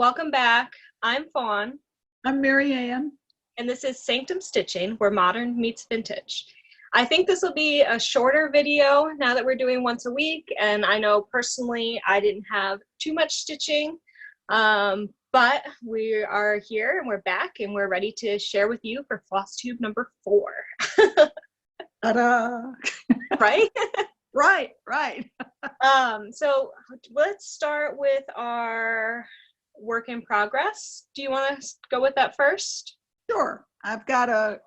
welcome back. I'm Fawn, I'm Marianne. and this is Sanctum Stitching, where modern meets vintage. I think this will be a shorter video now that we're doing once a week, and I know personally I didn't have too much stitching, but we are here and we're back and we're ready to share with you for Flosstube number 4. Ta-da! Right? Right. So let's start with our work in progress. Do you want to go with that first? Sure. I've got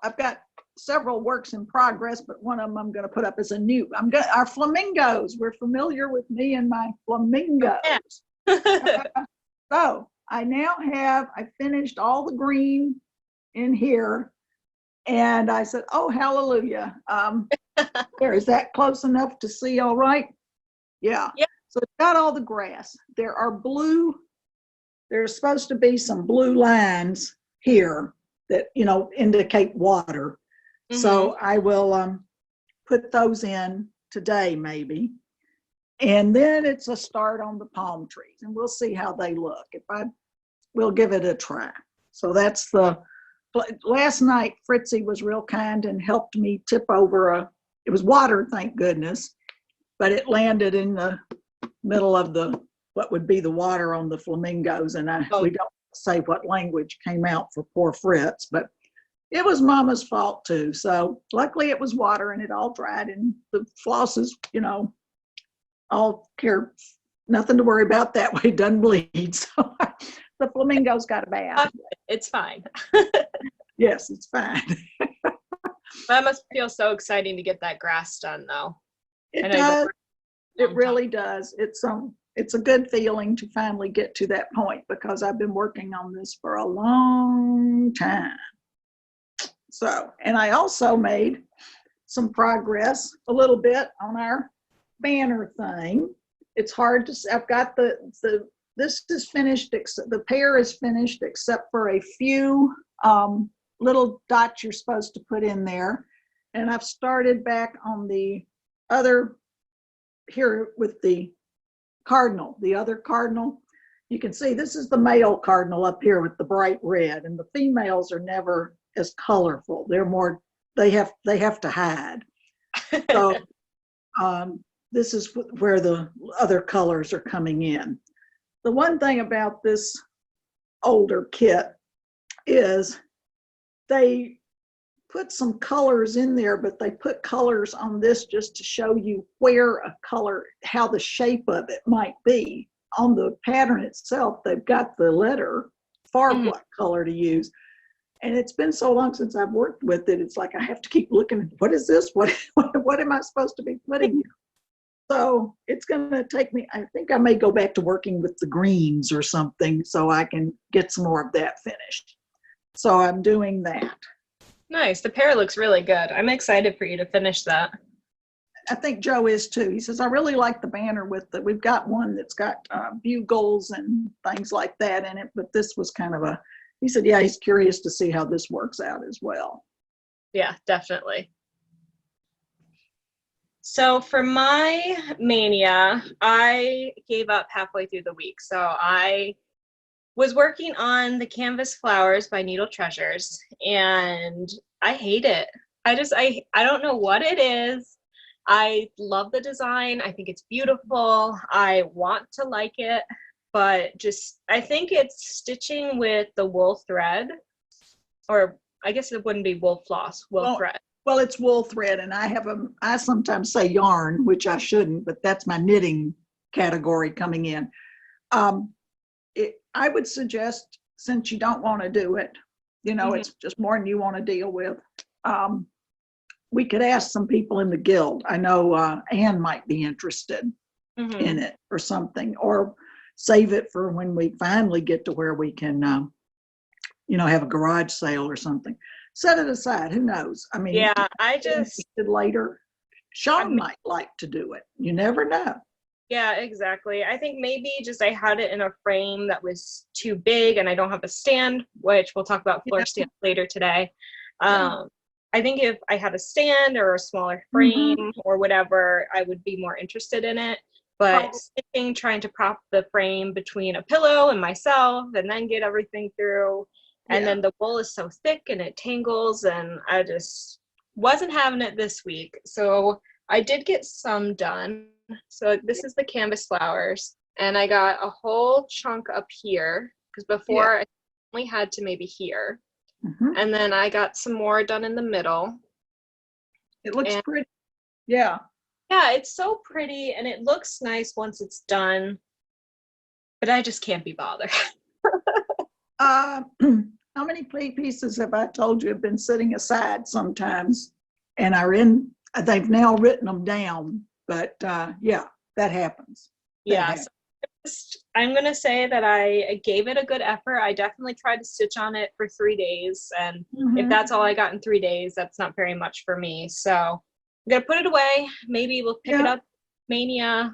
several works in progress, but one of them I'm going to put up as a new. Our flamingos. We're familiar with me and my flamingos. Yeah. So I finished all the green in here, and I said, "Oh, hallelujah!" Is that close enough to see? All right. Yeah. So it's got all the grass. There's supposed to be some blue lines here that, indicate water. Mm-hmm. So I will put those in today, maybe. And then it's a start on the palm trees, and we'll see how they look. We'll give it a try. So that's last night, Fritzy was real kind and helped me tip over it was water, thank goodness, but it landed in the middle of what would be the water on the flamingos, and we don't say what language came out for poor Fritz, but it was Mama's fault too. So luckily it was water and it all dried, and the flosses, all care, nothing to worry about that way, doesn't bleed. So the flamingos got a bath. It's fine. Yes, it's fine. That must feel so exciting to get that grass done, though. It does. It really does. It's a good feeling to finally get to that point, because I've been working on this for a long time. So, and I also made some progress a little bit on our banner thing. It's hard to say. I've got this is finished, the pair is finished except for a few little dots you're supposed to put in there. And I've started back on the other here with the cardinal, the other cardinal. You can see this is the male cardinal up here with the bright red, and the females are never as colorful. They're more, they have to hide. So this is where the other colors are coming in. The one thing about this older kit is they put some colors in there, but they put colors on this just to show you where a color, how the shape of it might be. On the pattern itself, they've got the letter for what color to use. And it's been so long since I've worked with it, it's like I have to keep looking, what is this? What am I supposed to be putting here? So it's going to take me, I think I may go back to working with the greens or something so I can get some more of that finished. So I'm doing that. Nice. The pair looks really good. I'm excited for you to finish that. I think Joe is too. He says, I really like the banner we've got one that's got bugles and things like that in it, but this was kind of he said, yeah, he's curious to see how this works out as well. Yeah, definitely. So for my mania, I gave up halfway through the week. So I was working on the canvas flowers by Needle Treasures, and I hate it. I don't know what it is. I love the design. I think it's beautiful. I want to like it, but I think it's stitching with the wool thread, or I guess it wouldn't be wool floss, thread. Well, it's wool thread, and I sometimes say yarn, which I shouldn't, but that's my knitting category coming in. I would suggest, since you don't want to do it, it's just more than you want to deal with, we could ask some people in the guild. I know Anne might be interested in it or something, or save it for when we finally get to where we can, have a garage sale or something. Set it aside. Who knows? I mean, yeah, later. Sean might like to do it. You never know. Yeah, exactly. I think maybe just I had it in a frame that was too big, and I don't have a stand, which we'll talk about floor stands later today. I think if I had a stand or a smaller frame or whatever, I would be more interested in it. but Oh, stitching, trying to prop the frame between a pillow and myself and then get everything through. And yeah. then the wool is so thick and it tangles, and I just wasn't having it this week. So I did get some done. So this is the canvas flowers, and I got a whole chunk up here because Yeah. before I only had to maybe here. Mhm. And then I got some more done in the middle. It looks And pretty. Yeah. yeah, it's so pretty and it looks nice once it's done, but I just can't be bothered. How many play pieces have I told you have been sitting aside sometimes and are in, they've now written them down, but yeah, that happens. That Yeah, happens. so I'm gonna say that I gave it a good effort. I definitely tried to stitch on it for 3 days, and if Mhm. that's all I got in 3 days, that's not very much for me. So I'm gonna put it away. Maybe we'll pick it Yeah. up Mania.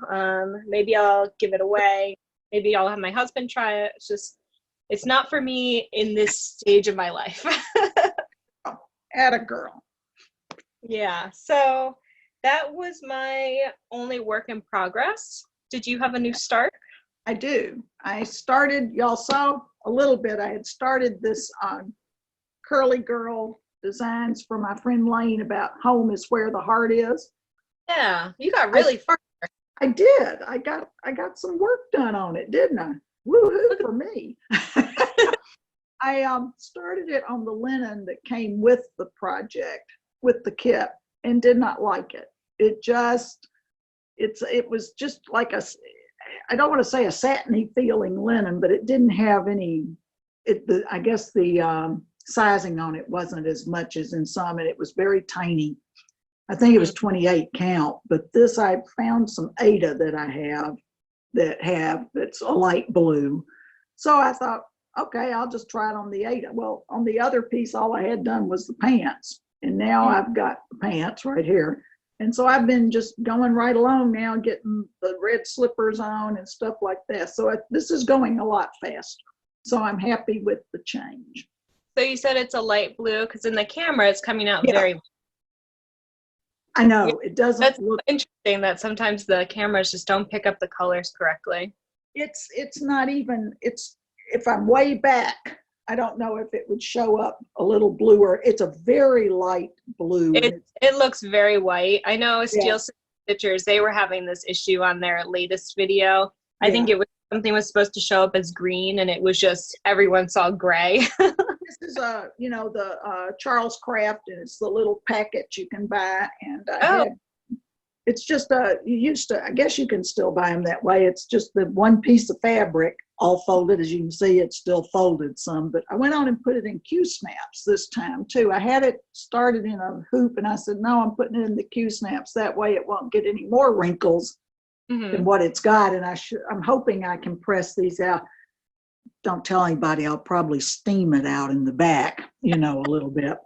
Maybe I'll give it away. Maybe I'll have my husband try it. It's just, it's not for me in this stage of my life. Atta girl. Yeah, so that was my only work in progress. Did you have a new start? I do. I started, y'all saw a little bit, I had started this curly girl designs for my friend Lane about home is where the heart is. Yeah, you got I really far. I did. I got some work done on it, didn't I? Woohoo for me. I started it on the linen that came with the project, with the kit, and did not like it. It was just like I don't want to say a satiny feeling linen, but it didn't have any, I guess the sizing on it wasn't as much as in some, and it was very tiny. I think it was 28 count, but this, I found some Ada that I have that's a light blue. So I thought, okay, I'll just try it on the Ada. Well, on the other piece, all I had done was the pants, and now I've got the pants right here. And so I've been just going right along now, getting the red slippers on and stuff like that. So this is going a lot faster. So I'm happy with the change. So you said it's a light blue because in the camera it's coming out Yeah, very. I know it doesn't That's look. interesting that sometimes the cameras just don't pick up the colors correctly. It's not even. It's if I'm way back, I don't know if it would show up a little bluer. It's a very light blue. It looks very white. I know Yeah, Steel Stitchers, they were having this issue on their latest video. I think yeah. it was something was supposed to show up as green, and it was just everyone saw gray. This is the Charles Craft, and it's the little packet you can buy, and Oh, it's just you used to, I guess you can still buy them that way. It's just the one piece of fabric all folded. As you can see, it's still folded some, but I went on and put it in Q snaps this time too. I had it started in a hoop, and I said, no, I'm putting it in the Q snaps. That way it won't get any more wrinkles than what it's got. And I'm hoping I can press these out. Don't tell anybody, I'll probably steam it out in the back, a little bit.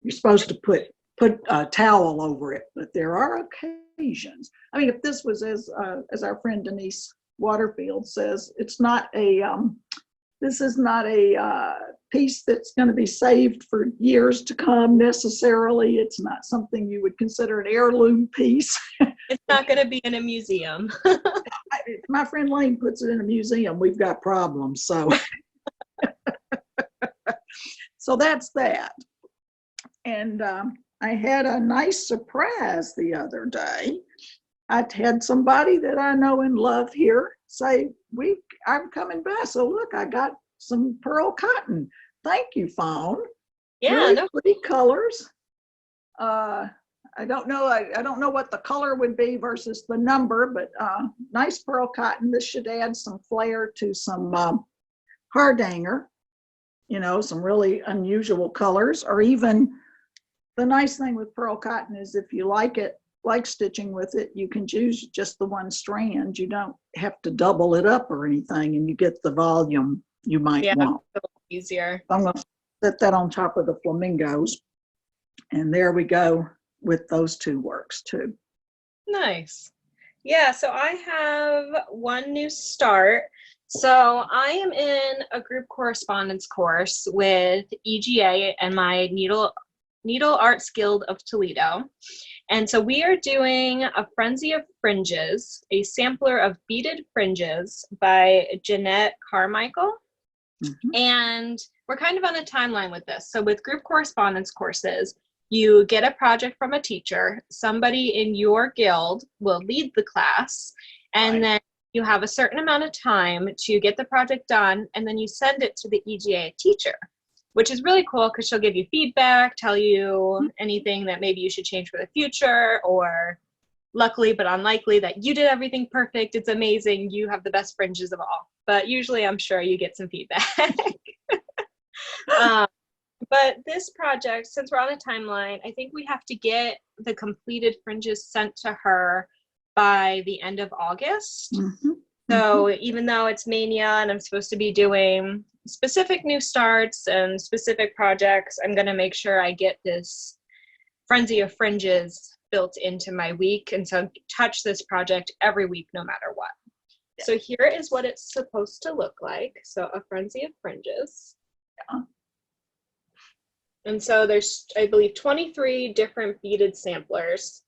You're supposed to put a towel over it, but there are occasions. I mean, if this was as our friend Denise Waterfield says, it's not this is not a piece that's going to be saved for years to come necessarily. It's not something you would consider an heirloom piece. it's not going to be in a museum. If my friend Lane puts it in a museum, we've got problems. So, so that's that. And I had a nice surprise the other day. I had somebody that I know and love here say, I'm coming by. So look, I got some pearl cotton. Thank you, Fawn. Yeah, Really no. pretty colors. I don't know. I don't know what the color would be versus the number, but nice pearl cotton. This should add some flair to some hardanger. Some really unusual colors. Or even the nice thing with pearl cotton is if you like stitching with it, you can choose just the one strand. You don't have to double it up or anything, and you get the volume you might want. It's a little easier. I'm going to set that on top of the flamingos, and there we go with those two works too. Nice. Yeah, so I have one new start. So I am in a group correspondence course with EGA and my needle Needle Arts Guild of Toledo. And so we are doing a Frenzy of Fringes, a sampler of beaded fringes by Jeanette Carmichael. And we're kind of on a timeline with this. So with group correspondence courses, you get a project from a teacher, somebody in your guild will lead the class, and then you have a certain amount of time to get the project done, and then you send it to the EGA teacher, which is really cool because she'll give you feedback, tell you anything that maybe you should change for the future, or luckily but unlikely that you did everything perfect, it's amazing, you have the best fringes of all. But usually I'm sure you get some feedback. But this project, since we're on a timeline, I think we have to get the completed fringes sent to her by the end of August. So even though it's Mania and I'm supposed to be doing specific new starts and specific projects, I'm going to make sure I get this Frenzy of Fringes built into my week, and so touch this project every week no matter what. So here is what it's supposed to look like. So a Frenzy of Fringes. And so there's, I believe, 23 different beaded samplers.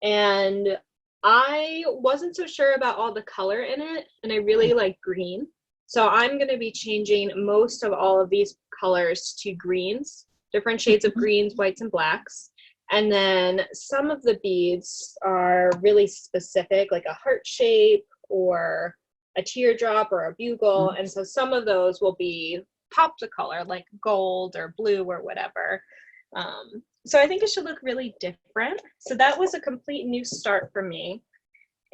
And I wasn't so sure about all the color in it, and I really like green. So I'm going to be changing most of all of these colors to greens, different shades of greens, whites, and blacks. And then some of the beads are really specific, like a heart shape or a teardrop or a bugle. And so some of those will be popped a color, like gold or blue or whatever. So I think it should look really different. So that was a complete new start for me.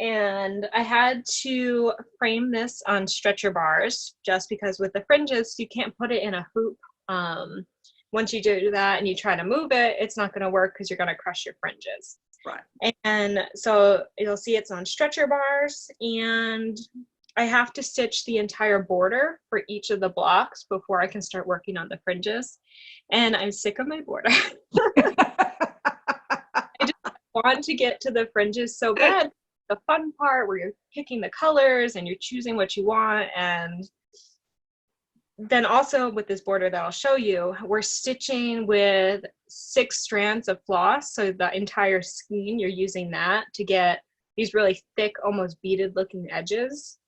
And I had to frame this on stretcher bars just because with the fringes, you can't put it in a hoop. Once you do that and you try to move it, it's not going to work because you're going to crush your fringes. Right. And so you'll see it's on stretcher bars, and I have to stitch the entire border for each of the blocks before I can start working on the fringes. And I'm sick of my border. I just want to get to the fringes so bad. The fun part where you're picking the colors and you're choosing what you want. And then also with this border that I'll show you, we're stitching with 6 strands of floss. So the entire skein, you're using that to get these really thick, almost beaded looking edges.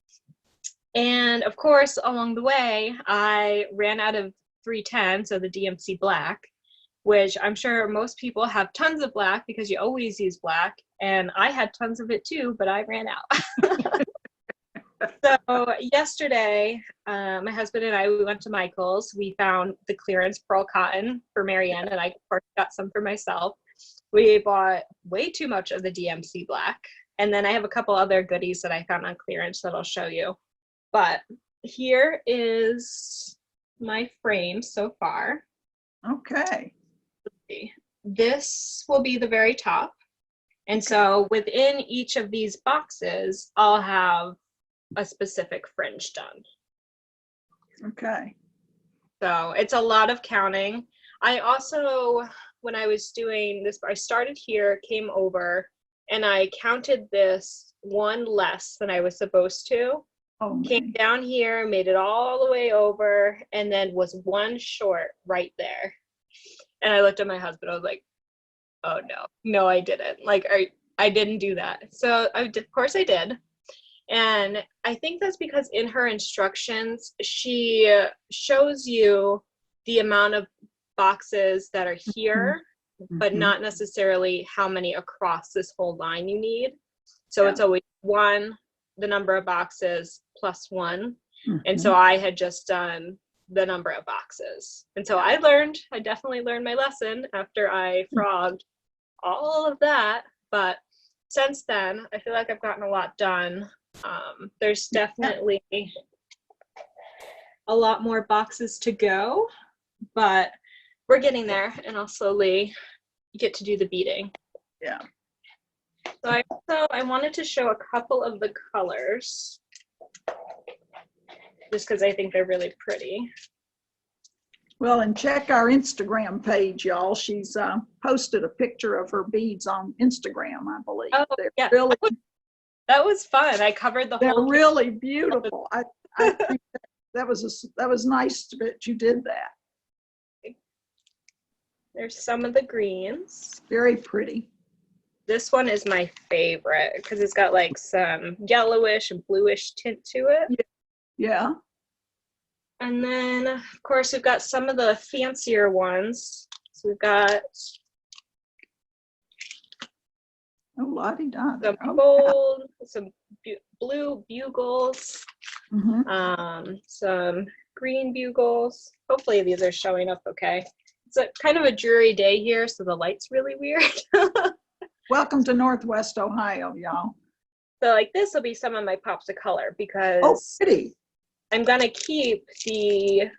And of course, along the way, I ran out of 310, so the DMC black, which I'm sure most people have tons of black because you always use black. And I had tons of it too, but I ran out. So yesterday, my husband and I, we went to Michael's. We found the clearance pearl cotton for Marianne, and I, of course, got some for myself. We bought way too much of the DMC black. And then I have a couple other goodies that I found on clearance that I'll show you. But here is my frame so far. Okay. This will be the very top. And so within each of these boxes, I'll have a specific fringe done. Okay. So it's a lot of counting. I also, when I was doing this, I started here, came over, and I counted this one less than I was supposed to. Oh, came down here, made it all the way over, and then was one short right there. And I looked at my husband, I was like, oh no, I didn't. Like, I didn't do that. So of course I did. And I think that's because in her instructions, she shows you the amount of boxes that are here, but not necessarily how many across this whole line you need. So it's always one, the number of boxes plus 1. And so I had just done the number of boxes. And so I definitely learned my lesson after I frogged all of that. But since then, I feel like I've gotten a lot done. There's definitely a lot more boxes to go, but we're getting there, and I'll slowly get to do the beading. Yeah. So I wanted to show a couple of the colors just because I think they're really pretty. Well, and check our Instagram page, y'all. She's posted a picture of her beads on Instagram, I believe. Oh, they're really, that was fun. I covered the whole. They're really beautiful. I think that was nice that you did that. There's some of the greens. Very pretty. This one is my favorite because it's got like some yellowish and bluish tint to it. Yeah. And then, of course, we've got some of the fancier ones. So we've got la-di-da. some gold, some blue bugles, Mm-hmm. some green bugles. Hopefully these are showing up okay. It's a kind of a dreary day here, so the light's really weird. Welcome to Northwest Ohio, y'all. So like this will be some of my pops of color because Oh, pretty. I'm gonna keep the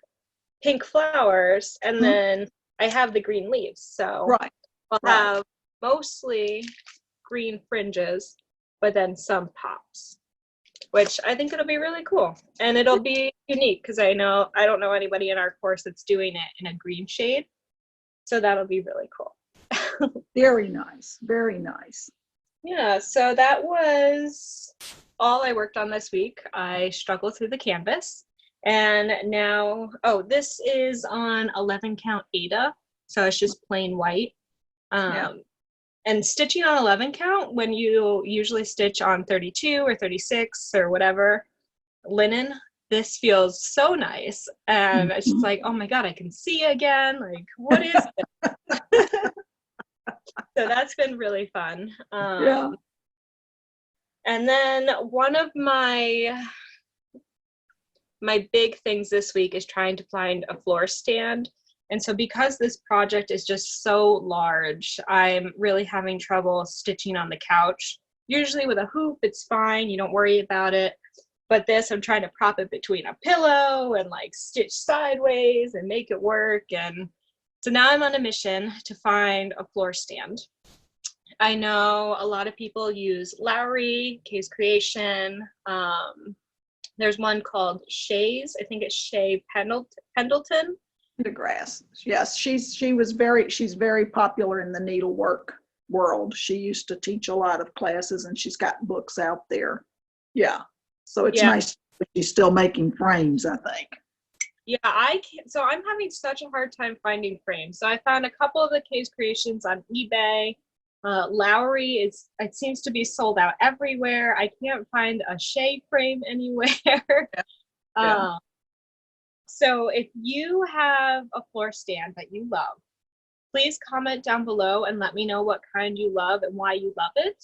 pink flowers and then I have the green leaves. So Right. I'll have mostly green fringes, but then some pops, which I think it'll be really cool. And it'll be unique because I don't know anybody in our course that's doing it in a green shade. So that'll be really cool. Very nice. Very nice. Yeah, so that was all I worked on this week. I struggled through the canvas. And now, this is on 11 count Ada. So it's just plain white. And stitching on 11 count, when you usually stitch on 32 or 36 or whatever linen, this feels so nice. And it's just like, oh my God, I can see again. Like, what is this? So that's been really fun. Yeah. And then one of my big things this week is trying to find a floor stand. And so because this project is just so large, I'm really having trouble stitching on the couch. Usually with a hoop, it's fine. You don't worry about it. But this, I'm trying to prop it between a pillow and like stitch sideways and make it work. And so now I'm on a mission to find a floor stand. I know a lot of people use Lowry, Kay's Creation. There's one called Shay's. I think it's Shay Pendleton. DeGrasse. Yes, she's very popular in the needlework world. She used to teach a lot of classes and she's got books out there. Yeah. So it's nice that she's still making frames, I think. Yeah, so I'm having such a hard time finding frames. So I found a couple of the Kay's Creations on eBay. Lowry it seems to be sold out everywhere. I can't find a Shay frame anywhere. Yeah. So if you have a floor stand that you love, please comment down below and let me know what kind you love and why you love it.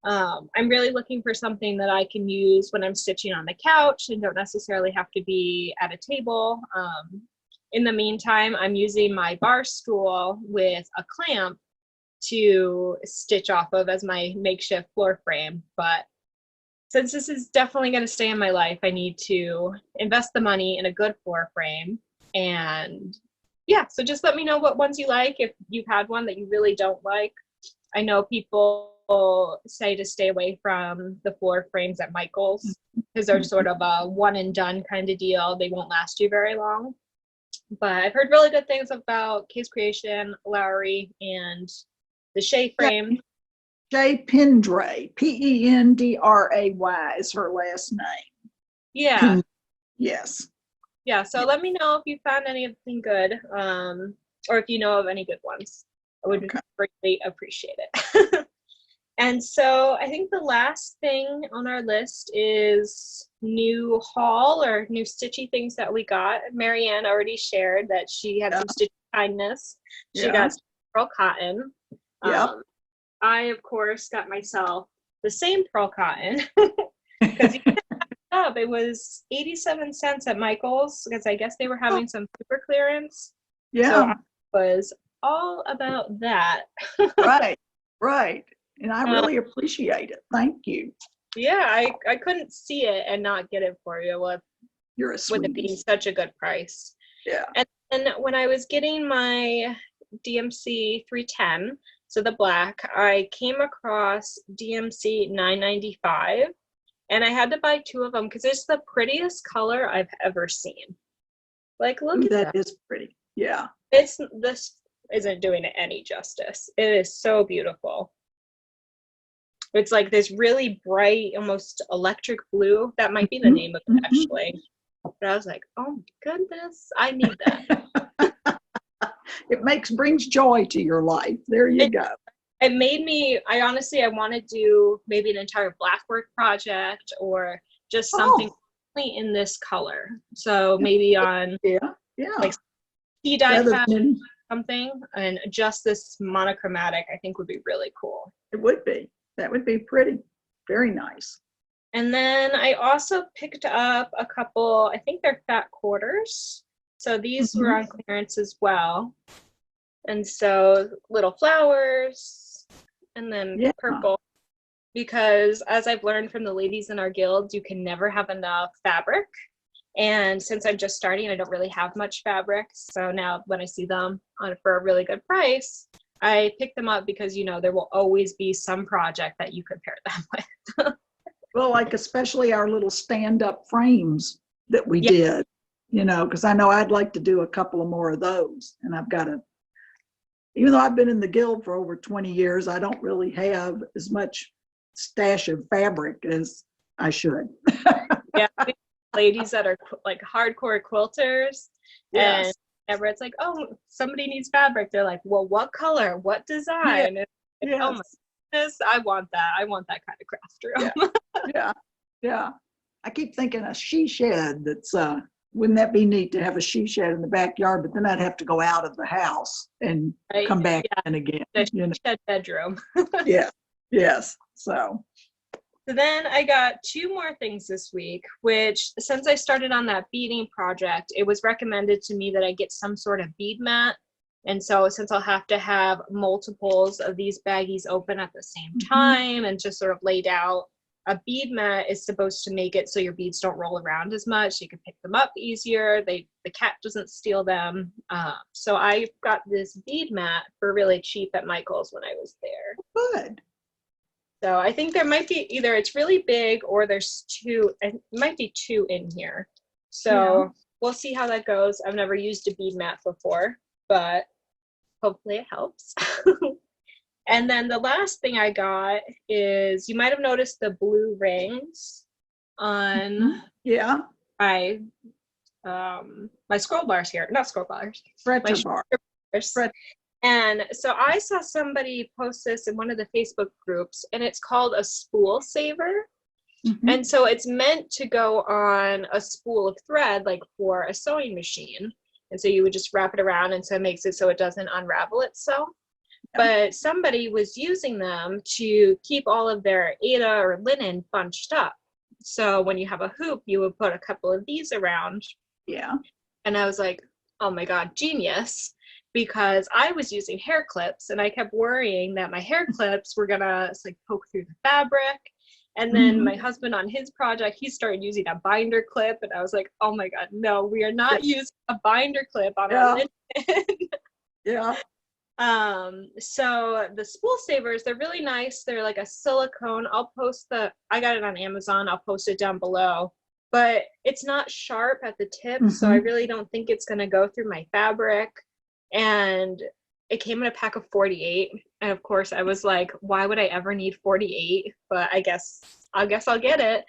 I'm really looking for something that I can use when I'm stitching on the couch and don't necessarily have to be at a table. In the meantime, I'm using my bar stool with a clamp to stitch off of as my makeshift floor frame. But since this is definitely going to stay in my life, I need to invest the money in a good floor frame. And yeah, so just let me know what ones you like, if you've had one that you really don't like. I know people say to stay away from the floor frames at Michael's because they're sort of a one and done kind of deal. They won't last you very long. But I've heard really good things about Kay's Creation, Lowry, and the Shay frame. Shay Pendray, Pendray is her last name. Yeah. Yes. Yeah, so let me know if you found anything good, or if you know of any good ones. I would greatly appreciate it. And so I think the last thing on our list is new haul or new stitchy things that we got. Marianne already shared that she had some stitch kindness. She got some pearl cotton. I, of course, got myself the same pearl cotton because it was 87 cents at Michael's because I guess they were having some super clearance. Yeah. So I was all about that. Right. And I really appreciate it. Thank you. Yeah, I couldn't see it and not get it for you with it being such a good price. Yeah. And then when I was getting my DMC 310, so the black, I came across DMC 995 and I had to buy two of them because it's the prettiest color I've ever seen. Like, look at that. That is pretty. Yeah. This isn't doing it any justice. It is so beautiful. It's like this really bright, almost electric blue. That might be the name of it, actually. But I was like, oh my goodness, I need that. brings joy to your life. There you go. It made me, I honestly, I want to do maybe an entire blackwork project or just something in this color. So maybe on like tea dye fabric, something, and just this monochromatic, I think would be really cool. It would be. That would be pretty. Very nice. And then I also picked up a couple, I think they're fat quarters. So these were on clearance as well. And so little flowers and then purple. Because as I've learned from the ladies in our guild, you can never have enough fabric. And since I'm just starting, I don't really have much fabric. So now when I see them for a really good price, I pick them up because, you know, there will always be some project that you could pair them with. Well, like especially our little stand-up frames that we did, you know, because I know I'd like to do a couple of more of those. And I've got to, even though I've been in the guild for over 20 years, I don't really have as much stash of fabric as I should. Yeah, ladies that are like hardcore quilters, and whenever it's like, oh, somebody needs fabric, they're like, well, what color, what design? And oh my goodness, I want that kind of craft room. Yeah. I keep thinking a she shed. That's wouldn't that be neat to have a she shed in the backyard? But then I'd have to go out of the house and come back in again. The shed bedroom. Yes. So then I got 2 more things this week, which since I started on that beading project, it was recommended to me that I get some sort of bead mat. And so since I'll have to have multiples of these baggies open at the same time and just sort of laid out, a bead mat is supposed to make it so your beads don't roll around as much. You can pick them up easier. The cat doesn't steal them. So I got this bead mat for really cheap at Michael's when I was there. Good. So I think there might be either it's really big or there's 2, it might be 2 in here. So we'll see how that goes. I've never used a bead mat before, but hopefully it helps. And then the last thing I got is, you might have noticed the blue rings on my scroll bars here. Not scroll bars. Stretcher bars. And so I saw somebody post this in one of the Facebook groups, and it's called a spool saver. And so it's meant to go on a spool of thread, like for a sewing machine. And so you would just wrap it around, and so it makes it so it doesn't unravel itself. But somebody was using them to keep all of their Aida or linen bunched up. So when you have a hoop, you would put a couple of these around. And I was like, oh my God, genius. Because I was using hair clips, and I kept worrying that my hair clips were gonna like poke through the fabric. And then my husband on his project, he started using a binder clip, and I was like, oh my God, no, we are not using a binder clip on our linen. So the spool savers, they're really nice. They're like a silicone. I got it on Amazon. I'll post it down below, but it's not sharp at the tip. So I really don't think it's going to go through my fabric. And it came in a pack of 48. And of course I was like, why would I ever need 48? But I guess I'll get it.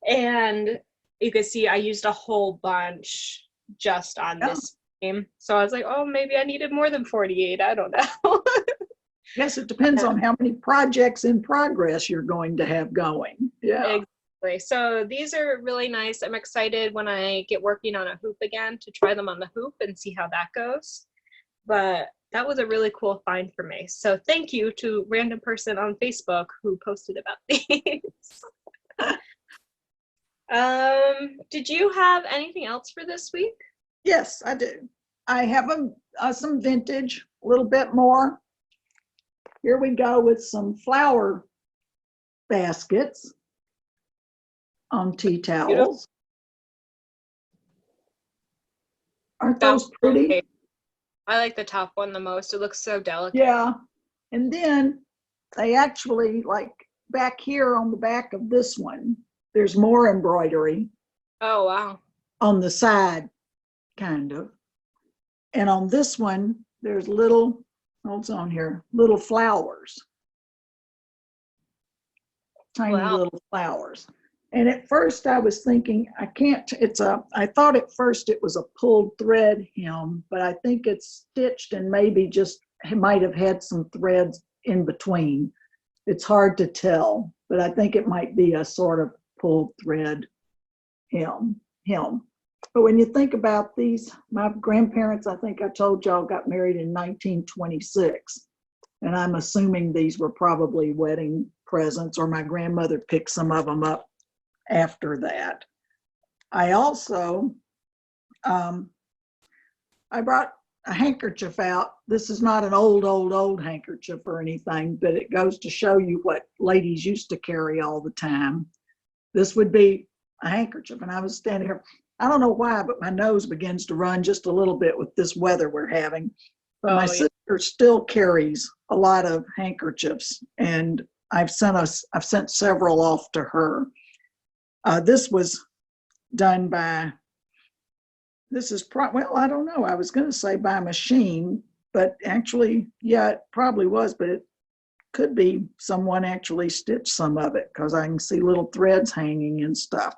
And you can see I used a whole bunch just on this game. So I was like, oh, maybe I needed more than 48. I don't know. Yes, it depends on how many projects in progress you're going to have going. Exactly. So these are really nice. I'm excited when I get working on a hoop again to try them on the hoop and see how that goes. But that was a really cool find for me. So thank you to random person on Facebook who posted about these. Did you have anything else for this week? Yes, I do. I have some vintage, a little bit more. Here we go with some flower baskets on tea towels. Beautiful. Aren't those pretty? Okay. I like the top one the most. It looks so delicate. Yeah. And then they actually, like back here on the back of this one, there's more embroidery. Oh, wow. On the side, kind of. And on this one, there's little, what's on here? Little flowers. Tiny little flowers. And at first I was thinking, I thought at first it was a pulled thread hem, but I think it's stitched and maybe just might have had some threads in between. It's hard to tell, but I think it might be a sort of pulled thread hem. But when you think about these, my grandparents, I think I told y'all, got married in 1926. And I'm assuming these were probably wedding presents, or my grandmother picked some of them up after that. I also, I brought a handkerchief out. This is not an old handkerchief or anything, but it goes to show you what ladies used to carry all the time. This would be a handkerchief. And I was standing here, I don't know why, but my nose begins to run just a little bit with this weather we're having. But my sister still carries a lot of handkerchiefs, and I've sent several off to her. This was done by, well, I don't know. I was going to say by machine, but actually, yeah, it probably was, but it could be someone actually stitched some of it, because I can see little threads hanging and stuff.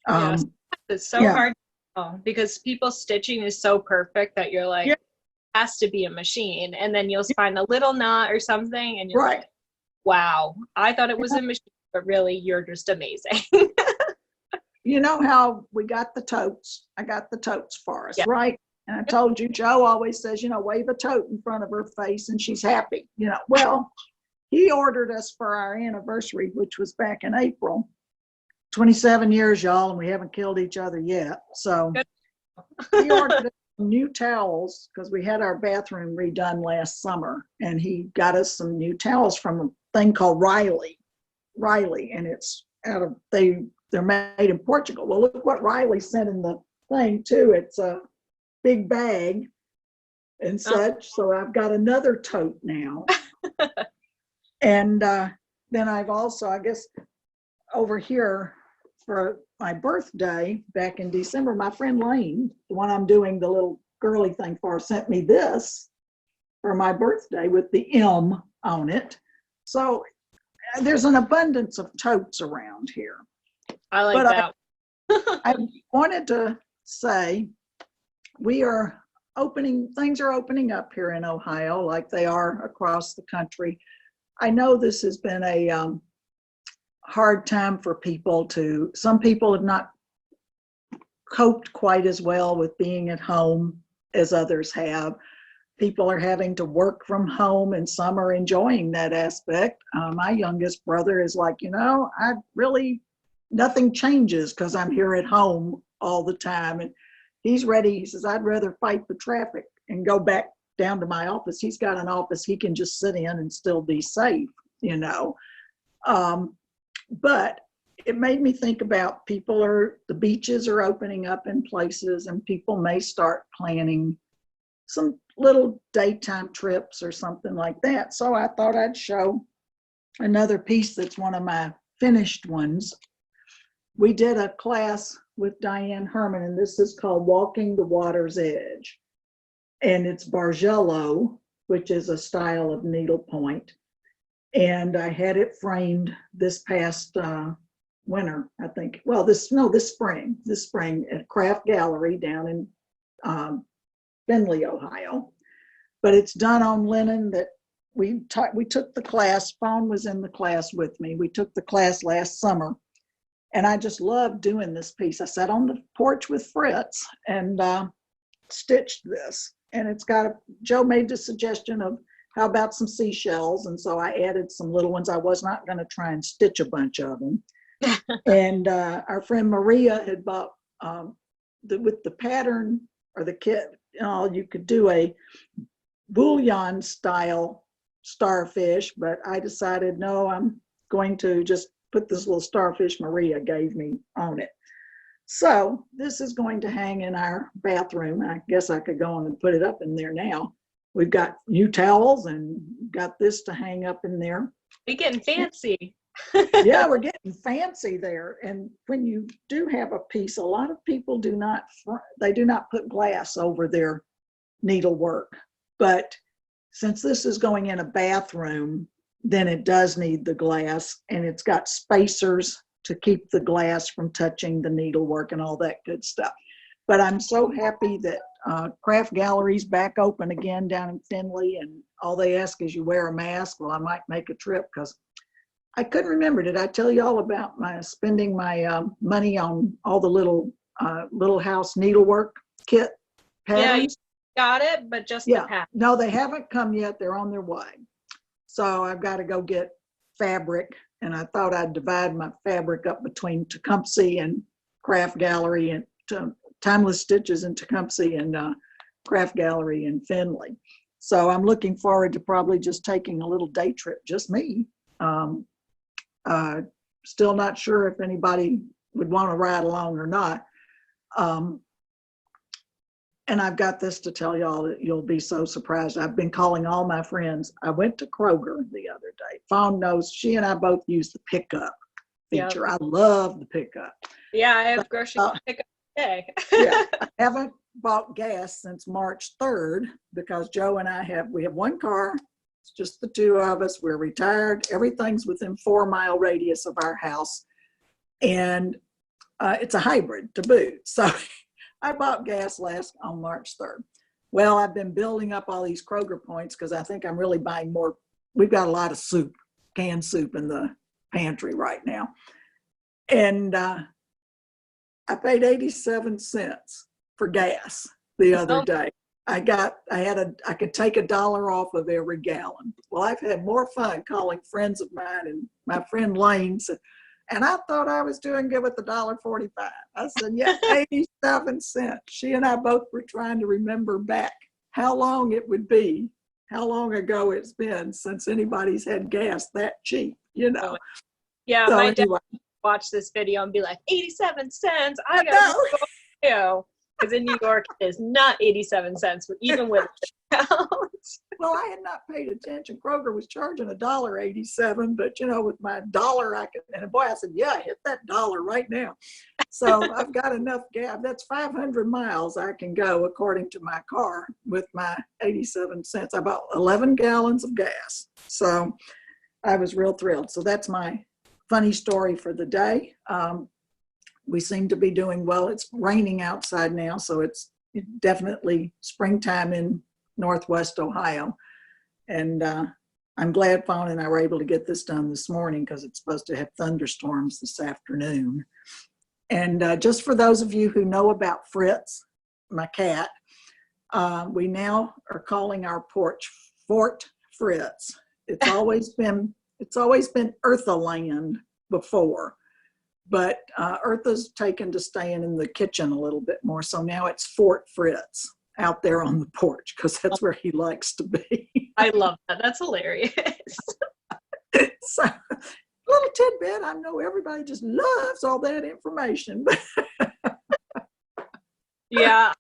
Yes, it's so hard to know, because people's stitching is so perfect that you're like, it has to be a machine. And then you'll find a little knot or something, and you're like, wow, I thought it was a machine, but really you're just amazing. You know how we got the totes? I got the totes for us, right? And I told you, Joe always says, wave a tote in front of her face and she's happy. Well, he ordered us for our anniversary, which was back in April. 27 years, y'all, and we haven't killed each other yet. So he ordered us new towels, because we had our bathroom redone last summer, and he got us some new towels from a thing called Riley, and it's they're made in Portugal. Well, look what Riley sent in the thing too. It's a big bag and such. So I've got another tote now. And then I've also, I guess, over here for my birthday back in December, my friend Lane, the one I'm doing the little girly thing for, sent me this for my birthday with the M on it. So there's an abundance of totes around here. I like that. I wanted to say things are opening up here in Ohio like they are across the country. I know this has been a hard time for people some people have not coped quite as well with being at home as others have. People are having to work from home, and some are enjoying that aspect. My youngest brother is like, nothing changes because I'm here at home all the time. And he's ready. He says, I'd rather fight the traffic and go back down to my office. He's got an office he can just sit in and still be safe, But it made me think about the beaches are opening up in places, and people may start planning some little daytime trips or something like that. So I thought I'd show another piece that's one of my finished ones. We did a class with Diane Herman, and this is called Walking the Water's Edge. And it's Bargello, which is a style of needlepoint. And I had it framed this past winter, I think. Well, this spring at Craft Gallery down in Findlay, Ohio. But it's done on linen that we took the class. Fawn was in the class with me. We took the class last summer, and I just loved doing this piece. I sat on the porch with Fritz and stitched this. And Joe made the suggestion of, how about some seashells? And so I added some little ones. I was not going to try and stitch a bunch of them. And our friend Maria had bought, with the pattern or the kit, you could do a bullion style starfish, but I decided, no, I'm going to just put this little starfish Maria gave me on it. So this is going to hang in our bathroom. I guess I could go on and put it up in there now. We've got new towels and got this to hang up in there. We're getting fancy. Yeah, we're getting fancy there. And when you do have a piece, a lot of people do not put glass over their needlework. But since this is going in a bathroom, then it does need the glass, and it's got spacers to keep the glass from touching the needlework and all that good stuff. But I'm so happy that Craft Gallery's back open again down in Findlay, and all they ask is you wear a mask. Well, I might make a trip because I couldn't remember. Did I tell you all about my spending my money on all the little house needlework kit patterns? Yeah, you got it, but just yeah. the pattern. No, they haven't come yet. They're on their way. So I've got to go get fabric, and I thought I'd divide my fabric up between Tecumseh and Craft Gallery, and Timeless Stitches in Tecumseh and Craft Gallery in Findlay. So I'm looking forward to probably just taking a little day trip, just me. Still not sure if anybody would want to ride along or not. And I've got this to tell y'all that you'll be so surprised. I've been calling all my friends. I went to Kroger the other day. Fawn knows, she and I both use the pickup feature. Yep. I love the pickup. Yeah, I have grocery pickup today. Yeah, I haven't bought gas since March 3rd because Joe and we have one car. It's just the two of us. We're retired. Everything's within 4-mile radius of our house. And it's a hybrid to boot. So I bought gas on March 3rd. Well, I've been building up all these Kroger points because I think I'm really buying more. We've got a lot of soup, canned soup in the pantry right now. And I paid 87 cents for gas the other day. I could take $1 off of every gallon. Well, I've had more fun calling friends of mine, and my friend Lane said, and I thought I was doing good with $1.45. I said, yeah, 87 cents. She and I both were trying to remember back how long it would be, how long ago it's been since anybody's had gas that cheap, you know. Yeah, so my dad watch this video and be like, 87 cents? I got to because in New York it is not 87 cents, even with discounts. Well, I had not paid attention. Kroger was charging $1.87, but you know, with my dollar, and boy, I said, yeah, hit that $1 right now. So I've got enough gas. That's 500 miles I can go according to my car with my 87 cents. I bought 11 gallons of gas. So I was real thrilled. So that's my funny story for the day. We seem to be doing well. It's raining outside now, so it's definitely springtime in Northwest Ohio. And I'm glad Fawn and I were able to get this done this morning because it's supposed to have thunderstorms this afternoon. And just for those of you who know about Fritz, my cat, we now are calling our porch Fort Fritz. It's always been Eartha Land before. But Eartha's taken to staying in the kitchen a little bit more. So now it's Fort Fritz out there on the porch because that's where he likes to be. I love that. That's hilarious. So, little tidbit. I know everybody just loves all that information. Yeah.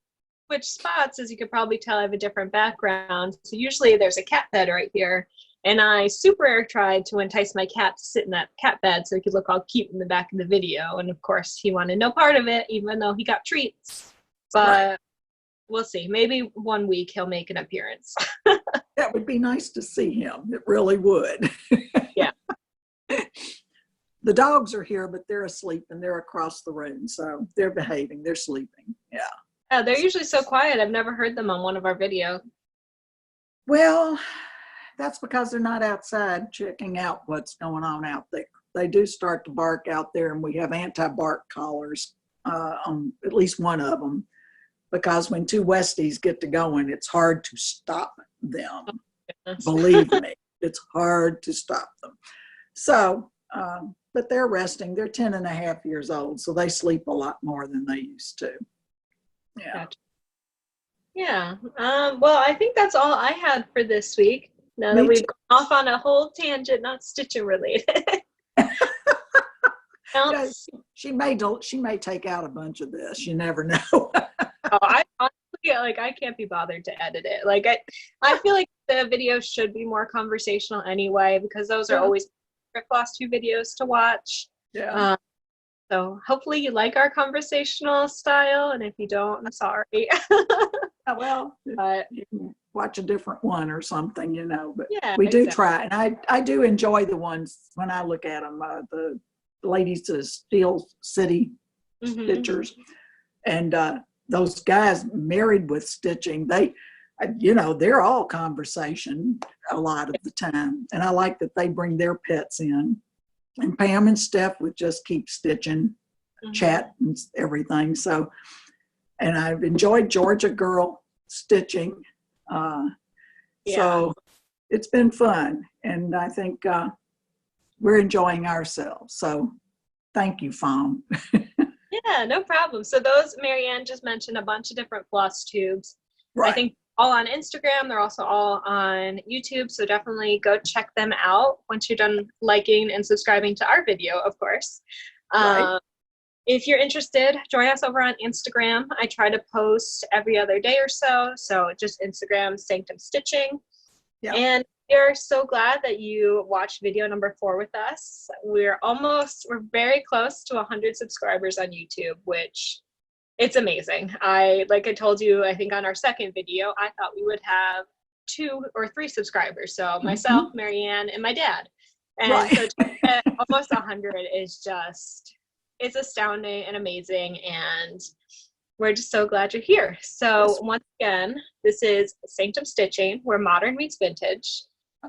Which spots, as you could probably tell, I have a different background. So usually there's a cat bed right here. And I super tried to entice my cat to sit in that cat bed so he could look all cute in the back of the video. And of course, he wanted no part of it, even though he got treats. But we'll see. Maybe one week he'll make an appearance. That would be nice to see him. It really would. Yeah. The dogs are here, but they're asleep and they're across the room. So they're behaving. They're sleeping. Yeah. Oh, they're usually so quiet. I've never heard them on one of our videos. Well, that's because they're not outside checking out what's going on out there. They do start to bark out there, and we have anti-bark collars on at least one of them, because when two Westies get to going, it's hard to stop them. Oh, believe me, it's hard to stop them. So, but they're resting. They're 10 and a half years old, so they sleep a lot more than they used to. Yeah. Gotcha. Yeah. Well, I think that's all I had for this week. Now that we've gone off on a whole tangent, not stitching related. She may take out a bunch of this. You never know. Oh, I honestly, I can't be bothered to edit it. I feel like the videos should be more conversational anyway, because those are always Flosstube videos to watch. Yeah. So hopefully you like our conversational style, and if you don't, I'm sorry. Well, but you can watch a different one or something, you know. But yeah, we do try, and I do enjoy the ones when I look at them. The ladies to Steel City Stitchers. And those guys married with stitching, they're all conversation a lot of the time. And I like that they bring their pets in. And Pam and Steph would just keep stitching, chat and everything. So, and I've enjoyed Georgia Girl stitching. So it's been fun. And I think we're enjoying ourselves. So thank you, Fawn. Yeah, no problem. So those, Marianne just mentioned a bunch of different Flosstubes. Right. I think all on Instagram. They're also all on YouTube. So definitely go check them out once you're done liking and subscribing to our video, of course. Right. If you're interested, join us over on Instagram. I try to post every other day or so. So just Instagram, Sanctum Stitching. Yeah. And we're so glad that you watched video number 4 with us. We're very close to 100 subscribers on YouTube, which it's amazing. Like I told you, I think on our second video, I thought we would have 2 or 3 subscribers. So myself, Marianne, and my dad. And so to get almost 100 is just, it's astounding and amazing. And we're just so glad you're here. So once again, this is Sanctum Stitching, where modern meets vintage.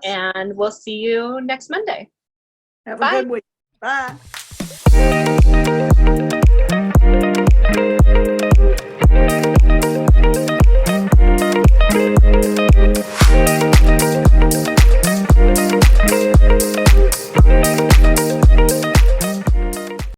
And we'll see you next Monday. Have a good week. Bye.